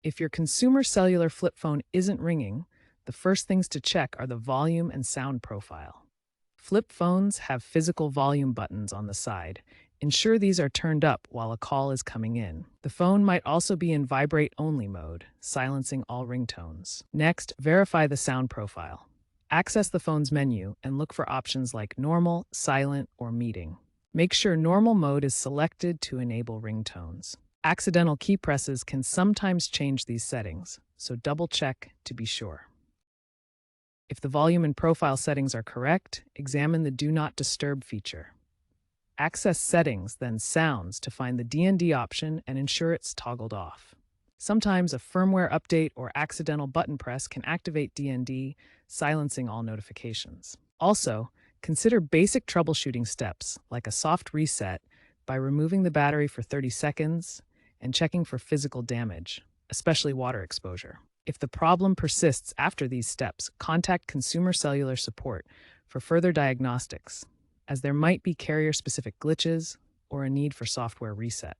If your Consumer Cellular flip phone isn't ringing, the first things to check are the volume and sound profile. Flip phones have physical volume buttons on the side. Ensure these are turned up while a call is coming in. The phone might also be in vibrate-only mode, silencing all ringtones. Next, verify the sound profile. Access the phone's menu and look for options like normal, silent, or meeting. Make sure normal mode is selected to enable ringtones. Accidental key presses can sometimes change these settings, so double-check to be sure. If the volume and profile settings are correct, examine the Do Not Disturb feature. Access Settings, then Sounds to find the DND option and ensure it's toggled off. Sometimes a firmware update or accidental button press can activate DND, silencing all notifications. Also, consider basic troubleshooting steps like a soft reset by removing the battery for 30 seconds and checking for physical damage, especially water exposure. If the problem persists after these steps, contact Consumer Cellular support for further diagnostics, as there might be carrier-specific glitches or a need for software reset.